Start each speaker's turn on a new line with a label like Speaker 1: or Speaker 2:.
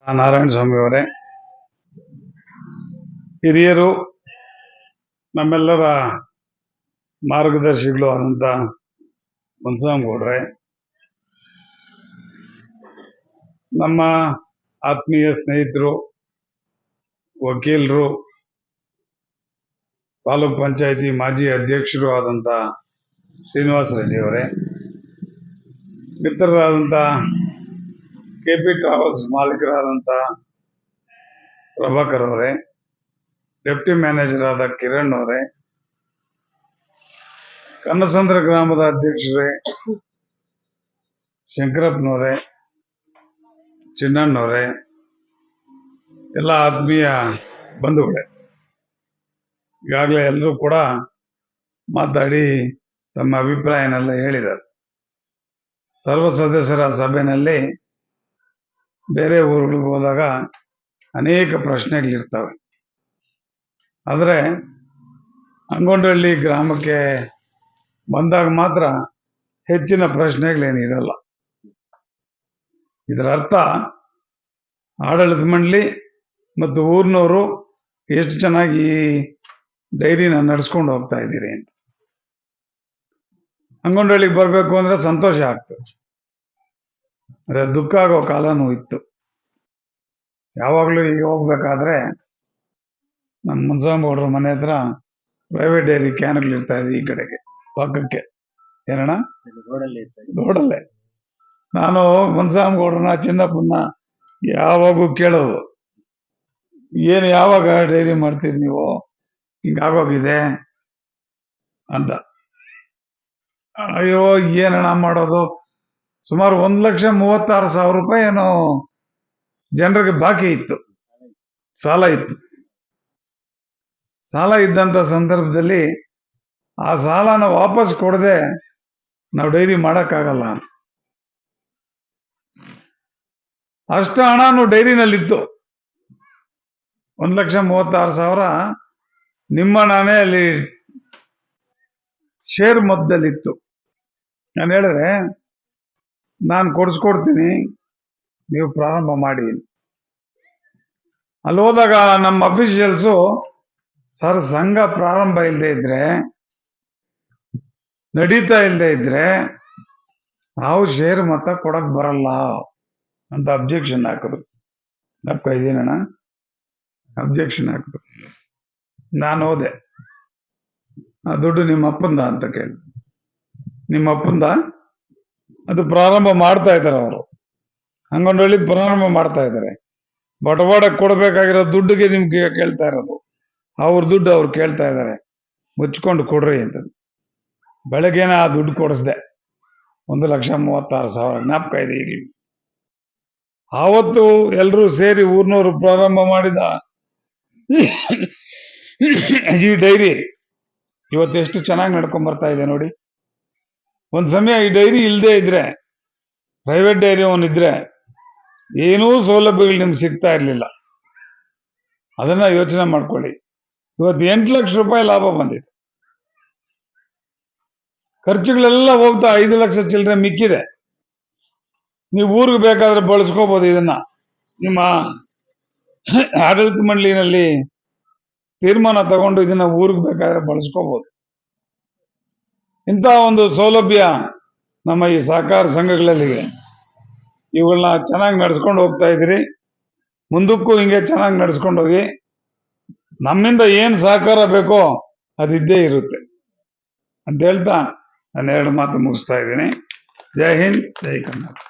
Speaker 1: ನಾರಾಯಣ ಸ್ವಾಮಿ ಅವರೇ, ಹಿರಿಯರು, ನಮ್ಮೆಲ್ಲರ ಮಾರ್ಗದರ್ಶಿಗಳು ಆದಂತ ಮುನ್ಸಾಮಗೌಡ್ರೆ, ನಮ್ಮ ಆತ್ಮೀಯ ಸ್ನೇಹಿತರು, ವಕೀಲರು, ತಾಲೂಕ್ ಪಂಚಾಯತಿ ಮಾಜಿ ಅಧ್ಯಕ್ಷರು ಆದಂತ ಶ್ರೀನಿವಾಸ ರೆಡ್ಡಿ ಅವರೇ, ಮಿತ್ರರಾದಂತ ಕೆಪಿ ಟ್ರಾವೆಲ್ಸ್ ಮಾಲೀಕರಾದಂತ ಪ್ರಭಾಕರ್ ಅವರೇ, ಡೆಪ್ಟಿ ಮ್ಯಾನೇಜರ್ ಆದ ಕಿರಣ್ ಅವರೇ, ಕನ್ನಸಂದ್ರ ಗ್ರಾಮದ ಅಧ್ಯಕ್ಷರೇ ಶಂಕರಪ್ಪನವರೇ, ಚಿನ್ನಣ್ಣವರೇ, ಎಲ್ಲ ಆತ್ಮೀಯ ಬಂಧುಗಳೇ, ಈಗಾಗಲೇ ಎಲ್ಲರೂ ಕೂಡ ಮಾತಾಡಿ ತಮ್ಮ ಅಭಿಪ್ರಾಯನೆಲ್ಲ ಹೇಳಿದ್ದಾರೆ. ಸರ್ವ ಸದಸ್ಯರ ಸಭೆಯಲ್ಲಿ ಬೇರೆ ಊರುಗಳಿಗೆ ಹೋದಾಗ ಅನೇಕ ಪ್ರಶ್ನೆಗಳಿರ್ತವೆ. ಆದರೆ ಅಂಗೊಂಡಹಳ್ಳಿ ಗ್ರಾಮಕ್ಕೆ ಬಂದಾಗ ಮಾತ್ರ ಹೆಚ್ಚಿನ ಪ್ರಶ್ನೆಗಳೇನಿರಲ್ಲ. ಇದರ ಅರ್ಥ ಆಡಳಿತ ಮಂಡಳಿ ಮತ್ತು ಊರಿನವರು ಎಷ್ಟು ಚೆನ್ನಾಗಿ ಈ ಡೈರಿನ ನಡೆಸ್ಕೊಂಡು ಹೋಗ್ತಾ ಇದ್ದೀರಿ ಅಂತ. ಅಂಗೊಂಡಹಳ್ಳಿಗೆ ಬರಬೇಕು ಅಂದ್ರೆ ಸಂತೋಷ ಆಗ್ತದೆ, ಅದೇ ದುಃಖ ಆಗೋ ಕಾಲನೂ ಇತ್ತು. ಯಾವಾಗಲೂ ಈಗ ಹೋಗ್ಬೇಕಾದ್ರೆ ನಮ್ಮ ಮುನ್ಸಾಮಗೌಡ್ರ ಮನೆ ಹತ್ರ ಪ್ರೈವೇಟ್ ಡೈರಿ ಕ್ಯಾನ್ಗಳು ಇರ್ತಾ ಇದೆ, ಈ ಕಡೆಗೆ ಪಕ್ಕಕ್ಕೆ ಏನಣ್ಣ ರೋಡಲ್ಲೇ. ನಾನು ಮುನ್ಸಾಮಗೌಡ್ರನ್ನ ಚಿನ್ನಪ್ಪನ್ನ ಯಾವಾಗೂ ಕೇಳೋದು, ಏನು ಯಾವಾಗ ಡೈರಿ ಮಾಡ್ತೀರಿ ನೀವು, ಹಿಂಗಾಗೋಗಿದೆ ಅಂತ. ಅಯ್ಯೋ ಏನಣ್ಣ ಮಾಡೋದು, ಸುಮಾರು 1,36,000 ರೂಪಾಯಿ ಏನೋ ಜನರಿಗೆ ಬಾಕಿ ಇತ್ತು, ಸಾಲ ಇತ್ತು. ಸಾಲ ಇದ್ದಂತ ಸಂದರ್ಭದಲ್ಲಿ ಆ ಸಾಲನ ವಾಪಸ್ ಕೊಡದೆ ನಾವು ಡೈರಿ ಮಾಡಕ್ಕಾಗಲ್ಲ. ಅಷ್ಟು ಹಣನು ಡೈರಿನಲ್ಲಿತ್ತು. 1,36,000 ನಿಮ್ಮ ನಾನೇ ಅಲ್ಲಿ ಶೇರ್ ಮೊತ್ತದಲ್ಲಿತ್ತು. ನಾನು ಹೇಳಿದ್ರೆ ನಾನು ಕೊಡಿಸ್ಕೊಡ್ತೀನಿ, ನೀವು ಪ್ರಾರಂಭ ಮಾಡಿ. ಅಲ್ಲಿ ಹೋದಾಗ ನಮ್ಮ ಅಫಿಷಿಯಲ್ಸು, ಸರ್ ಸಂಘ ಪ್ರಾರಂಭ ಇಲ್ಲದೆ ಇದ್ರೆ, ನಡೀತಾ ಇಲ್ಲದೆ ಇದ್ರೆ ನಾವು ಶೇರ್ ಮೊತ್ತ ಕೊಡಕ್ ಬರಲ್ಲ ಅಂತ ಅಬ್ಜೆಕ್ಷನ್ ಹಾಕಿದ್ರು. ತಪ್ಪ ಇದೇನಣ್ಣ, ಅಬ್ಜೆಕ್ಷನ್ ಹಾಕಿದ್ರು. ನಾನು ಹೋದೆ, ಆ ದುಡ್ಡು ನಿಮ್ಮ ಅಪ್ಪಂದ ಅಂತ ಕೇಳಿದೆ. ನಿಮ್ಮ ಅಪ್ಪಂದ? ಅದು ಪ್ರಾರಂಭ ಮಾಡ್ತಾ ಇದ್ದಾರೆ ಅವರು, ಅಂಗನವಾಡಿ ಪ್ರಾರಂಭ ಮಾಡ್ತಾ ಇದ್ದಾರೆ. ಬಟವಾಡ ಕೊಡ್ಬೇಕಾಗಿರೋ ದುಡ್ಡಿಗೆ ನಿಮ್ಗೆ ಕೇಳ್ತಾ ಇರೋದು, ಅವ್ರ ದುಡ್ಡು ಅವ್ರು ಕೇಳ್ತಾ ಇದ್ದಾರೆ, ಮುಚ್ಕೊಂಡು ಕೊಡ್ರಿ ಅಂತ. ಬೆಳಗ್ಗೆನ ಆ ದುಡ್ಡು ಕೊಡಿಸ್ದೆ, 1,36,000 ಜ್ಞಾಪಕ ಇದೆ ಈಗಲೂ. ಆವತ್ತು ಎಲ್ಲರೂ ಸೇರಿ ಊರ್ನವರು ಪ್ರಾರಂಭ ಮಾಡಿದ ಈ ಡೈರಿ ಇವತ್ತೆಷ್ಟು ಚೆನ್ನಾಗಿ ನಡ್ಕೊಂಡ್ ಬರ್ತಾ ಇದೆ ನೋಡಿ. ಒಂದ್ ಸಮಯ ಈ ಡೈರಿ ಇಲ್ಲದೆ ಇದ್ರೆ, ಪ್ರೈವೇಟ್ ಡೈರಿ ಅವನಿದ್ರೆ ಏನೂ ಸೌಲಭ್ಯಗಳು ನಿಮ್ಗೆ ಸಿಗ್ತಾ ಇರ್ಲಿಲ್ಲ. ಅದನ್ನ ಯೋಚನೆ ಮಾಡ್ಕೊಳ್ಳಿ. ಇವತ್ತು 8 ಲಕ್ಷ ರೂಪಾಯಿ ಲಾಭ ಬಂದಿದೆ. ಖರ್ಚುಗಳೆಲ್ಲ ಹೋಗ್ತಾ 5 ಲಕ್ಷ ಚಿಲ್ಲರೆ ಮಿಕ್ಕಿದೆ. ನೀವು ಊರಿಗೆ ಬೇಕಾದ್ರೆ ಬಳಸ್ಕೋಬಹುದು. ಇದನ್ನ ನಿಮ್ಮ ಆಡಳಿತ ಮಂಡಳಿನಲ್ಲಿ ತೀರ್ಮಾನ ತಗೊಂಡು ಇದನ್ನ ಊರಿಗೆ ಬೇಕಾದ್ರೆ ಬಳಸ್ಕೋಬಹುದು. ಇಂಥ ಒಂದು ಸೌಲಭ್ಯ ನಮ್ಮ ಈ ಸಹಕಾರ ಸಂಘಗಳಲ್ಲಿದೆ. ಇವುಗಳನ್ನ ಚೆನ್ನಾಗಿ ನಡ್ಸ್ಕೊಂಡು ಹೋಗ್ತಾ ಇದ್ದೀರಿ. ಮುಂದಕ್ಕೂ ಹಿಂಗೆ ಚೆನ್ನಾಗಿ ನಡ್ಸ್ಕೊಂಡು ಹೋಗಿ. ನಮ್ಮಿಂದ ಏನ್ ಸಹಕಾರ ಬೇಕೋ ಅದಿದ್ದೇ ಇರುತ್ತೆ ಅಂತ ಹೇಳ್ತಾ ನಾನು 2 ಮಾತು ಮುಗಿಸ್ತಾ ಇದ್ದೀನಿ. ಜೈ ಹಿಂದ್, ಜೈ ಕರ್ನಾಟಕ.